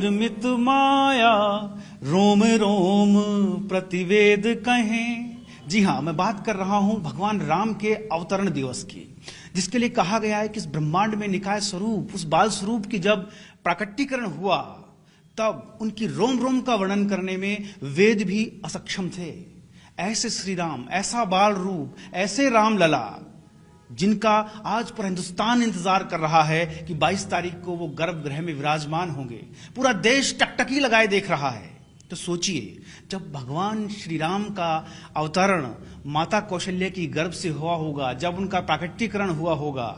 निर्मित माया रोम रोम प्रतिवेद कहें। जी हाँ, मैं बात कर रहा हूं भगवान राम के अवतरण दिवस की, जिसके लिए कहा गया है कि इस ब्रह्मांड में निकाय स्वरूप, उस बाल स्वरूप की जब प्राकट्यकरण हुआ तब उनकी रोम रोम का वर्णन करने में वेद भी असक्षम थे। ऐसे श्री राम, ऐसा बाल रूप, ऐसे राम लला, जिनका आज पूरा हिंदुस्तान इंतजार कर रहा है कि 22 तारीख को वो गर्भगृह में विराजमान होंगे। पूरा देश टकटकी लगाए देख रहा है। तो सोचिए, जब भगवान श्री राम का अवतरण माता कौशल्य की गर्भ से हुआ होगा, जब उनका प्राकट्यकरण हुआ होगा,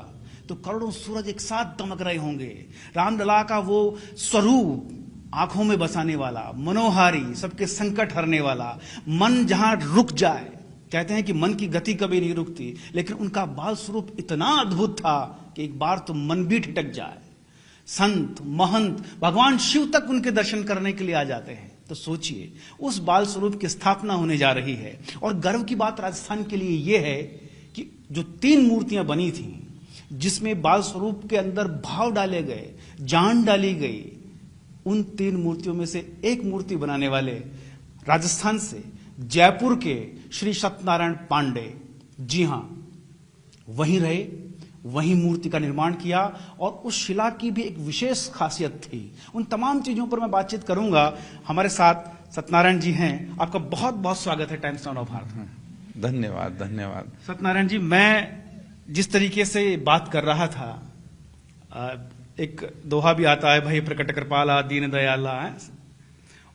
तो करोड़ों सूरज एक साथ दमक रहे होंगे। रामलला का वो स्वरूप आंखों में बसाने वाला, मनोहारी, सबके संकट हरने वाला, मन जहां रुक जाए, कहते हैं कि मन की गति कभी नहीं रुकती, लेकिन उनका बाल स्वरूप इतना अद्भुत था कि एक बार तो मन भी ठिठक जाए। संत महंत भगवान शिव तक उनके दर्शन करने के लिए आ जाते हैं। तो सोचिए, उस बाल स्वरूप की स्थापना होने जा रही है। और गर्व की बात राजस्थान के लिए यह है कि जो 3 मूर्तियां बनी थी, जिसमें बाल स्वरूप के अंदर भाव डाले गए, जान डाली गई, उन 3 मूर्तियों में से एक मूर्ति बनाने वाले राजस्थान से जयपुर के श्री सत्यनारायण पांडे, जी हां, वहीं रहे, वहीं मूर्ति का निर्माण किया। और उस शिला की भी एक विशेष खासियत थी। उन तमाम चीजों पर मैं बातचीत करूंगा। हमारे साथ सत्यनारायण जी हैं। आपका बहुत बहुत स्वागत है टाइम्स नाउ ऑफ भारत में। धन्यवाद धन्यवाद। सत्यनारायण जी, मैं जिस तरीके से बात कर रहा था, एक दोहा भी आता है, भई प्रकट कृपाला दीन दयाला है।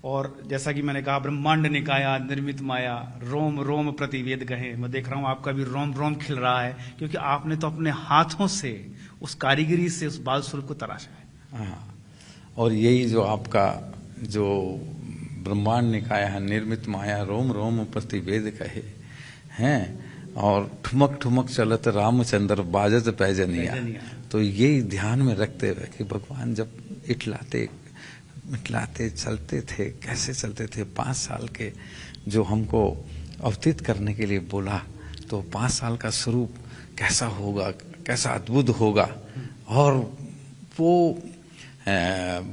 और जैसा कि मैंने कहा, ब्रह्मांड निकाया निर्मित माया रोम रोम प्रतिवेद कहे। मैं देख रहा हूं आपका भी रोम रोम खिल रहा है, क्योंकि आपने तो अपने हाथों से उस कारीगरी से उस बाल स्वरूप को तराशा है। हाँ, और यही जो आपका जो ब्रह्मांड निकाया है निर्मित माया रोम रोम प्रतिवेद कहे हैं, और ठुमक ठुमक चलत रामचंद्र बाजत पैजनिया। तो यही ध्यान में रखते हुए कि भगवान जब मिटलाते चलते थे, कैसे चलते थे, 5 साल के जो हमको अवतीत करने के लिए बोला, तो 5 साल का स्वरूप कैसा होगा, कैसा अद्भुत होगा। और वो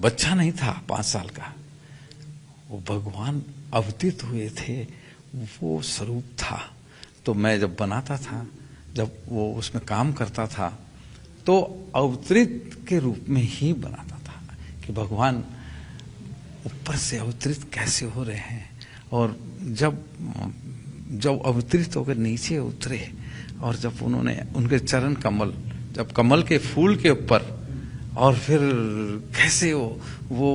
बच्चा नहीं था 5 साल का, वो भगवान अवतीत हुए थे, वो स्वरूप था। तो मैं जब बनाता था, जब वो उसमें काम करता था, तो अवतरित के रूप में ही बनाता था कि भगवान ऊपर से अवतरित कैसे हो रहे हैं। और जब अवतरित होकर नीचे उतरे, और जब उन्होंने उनके चरण कमल, जब कमल के फूल के ऊपर, और फिर कैसे वो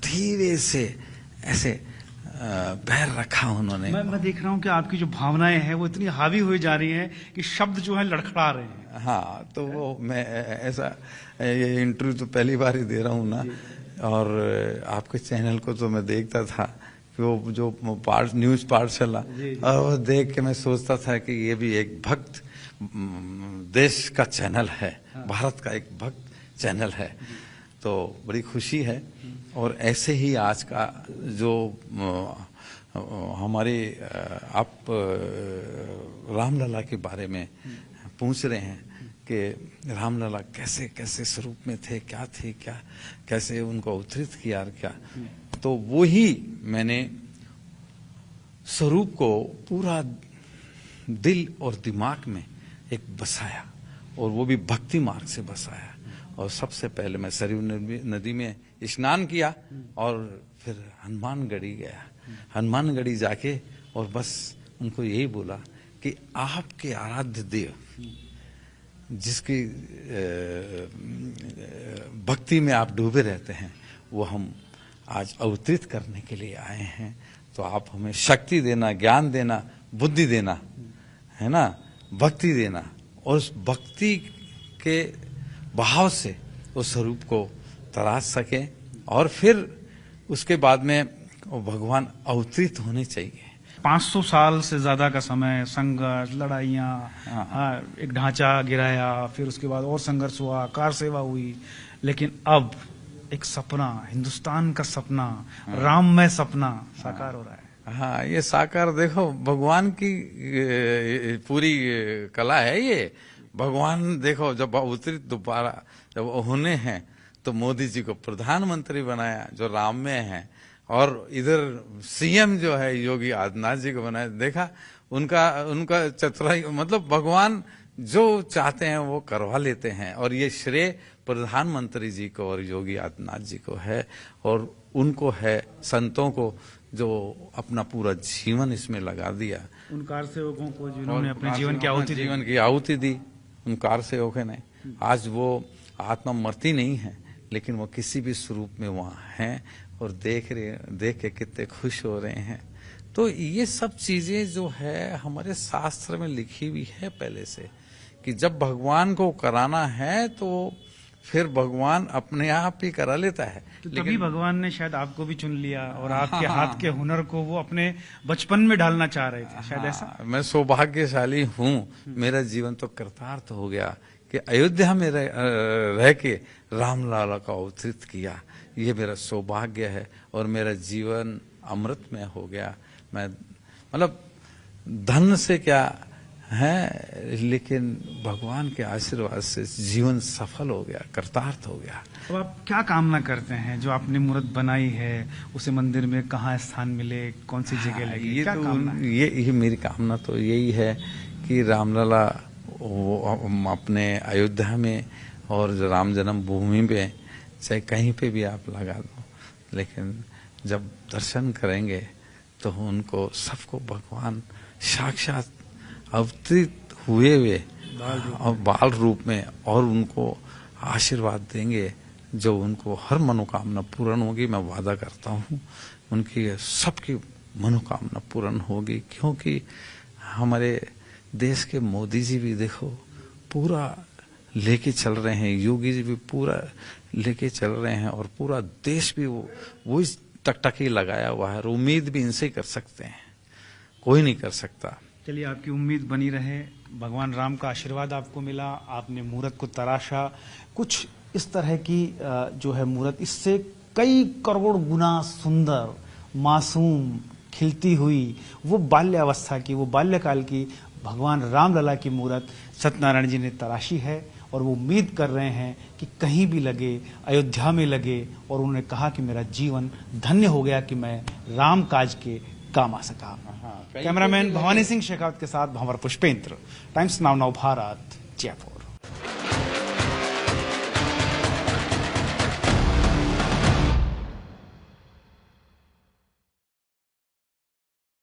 धीरे से ऐसे पैर रखा उन्होंने। मैं देख रहा हूं कि आपकी जो भावनाएं हैं वो इतनी हावी हुई जा रही हैं कि शब्द जो है लड़खड़ा रहे हैं। हाँ, तो वो मैं ऐसा, ये इंटरव्यू तो पहली बार ही दे रहा हूँ ना, और आपके चैनल को तो मैं देखता था कि वो जो न्यूज पाठशाला, और वो देख के मैं सोचता था कि ये भी एक भक्त देश का चैनल है, भारत का एक भक्त चैनल है। तो बड़ी खुशी है। और ऐसे ही आज का जो हमारे आप रामलला के बारे में पूछ रहे हैं कि रामलला कैसे कैसे स्वरूप में थे, क्या थे, क्या कैसे उनको अवतरित किया, और क्या, तो वो ही मैंने स्वरूप को पूरा दिल और दिमाग में एक बसाया, और वो भी भक्ति मार्ग से बसाया। और सबसे पहले मैं सरयू नदी में स्नान किया, और फिर हनुमानगढ़ी गया। हनुमानगढ़ी जाके और बस उनको यही बोला कि आपके आराध्य देव, जिसकी भक्ति में आप डूबे रहते हैं, वो हम आज अवतरित करने के लिए आए हैं। तो आप हमें शक्ति देना, ज्ञान देना, बुद्धि देना, है ना, भक्ति देना, और उस भक्ति के भाव से उस स्वरूप को तराश सके, और फिर उसके बाद में वो भगवान अवतरित होने चाहिए। 500 साल से ज्यादा का समय, संघर्ष, लड़ाइयाँ, एक ढांचा गिराया, फिर उसके बाद और संघर्ष हुआ, कार सेवा हुई, लेकिन अब एक सपना, हिंदुस्तान का सपना, राममय सपना साकार हो रहा है। हाँ, ये साकार देखो, भगवान की पूरी कला है ये। भगवान देखो, जब अवतरित दोबारा जब होने हैं, तो मोदी जी को प्रधानमंत्री बनाया जो राम में है, और इधर सीएम जो है योगी आदित्यनाथ जी को बनाया। देखा उनका चतुराई, मतलब भगवान जो चाहते हैं वो करवा लेते हैं। और ये श्रेय प्रधानमंत्री जी को और योगी आदित्यनाथ जी को है, और उनको है संतों को जो अपना पूरा जीवन इसमें लगा दिया, उन कार सेवकों को जिन्होंने अपने जीवन की आहुति दी। उन कार सेवकों ने आज वो आत्मा मरती नहीं है, लेकिन वो किसी भी स्वरूप में वहाँ हैं और देख के कितने खुश हो रहे हैं। तो ये सब चीजें जो है हमारे शास्त्र में लिखी हुई है पहले से, कि जब भगवान को कराना है तो फिर भगवान अपने आप ही करा लेता है। तो तभी भगवान ने शायद आपको भी चुन लिया और आपके हाथ के हुनर को वो अपने बचपन में ढालना चाह रहे थे, शायद ऐसा। मैं सौभाग्यशाली हूँ, मेरा जीवन तो कृतार्थ हो गया कि अयोध्या में रह के रामलाला का अवतरित किया। ये मेरा सौभाग्य है और मेरा जीवन अमृतमय हो गया। मैं मतलब धन से क्या है, लेकिन भगवान के आशीर्वाद से जीवन सफल हो गया, कृतार्थ हो गया। अब आप क्या कामना करते हैं? जो आपने मूर्त बनाई है उसे मंदिर में कहाँ स्थान मिले, कौन सी जगह लगे, ये क्या तो कामना है? ये मेरी कामना तो यही है कि रामलला वो अपने अयोध्या में और राम जन्म भूमि पे चाहे कहीं पे भी आप लगा दो, लेकिन जब दर्शन करेंगे तो उनको सबको भगवान साक्षात अवतरित हुए बाल रूप में और उनको आशीर्वाद देंगे, जो उनको हर मनोकामना पूर्ण होगी। मैं वादा करता हूँ उनकी सबकी मनोकामना पूर्ण होगी, क्योंकि हमारे देश के मोदी जी भी देखो पूरा लेके चल रहे हैं, योगी जी भी पूरा लेके चल रहे हैं, और पूरा देश भी वो इस टकटकी लगाया हुआ है। और उम्मीद भी इनसे ही कर सकते हैं, कोई नहीं कर सकता। चलिए, आपकी उम्मीद बनी रहे। भगवान राम का आशीर्वाद आपको मिला, आपने मूर्त को तराशा, कुछ इस तरह की जो है मूर्त इससे कई करोड़ गुना सुंदर, मासूम, खिलती हुई वो बाल्यावस्था की, वो बाल्यकाल की भगवान रामलला की मूर्त सत्यनारायण जी ने तराशी है। और वो उम्मीद कर रहे हैं कि कहीं भी लगे, अयोध्या में लगे, और उन्होंने कहा कि मेरा जीवन धन्य हो गया कि मैं राम काज के काम आ सका। कैमरामैन भवानी सिंह शेखावत के साथ भंवर पुष्पेंद्र, टाइम्स नाउ भारत, जयपुर।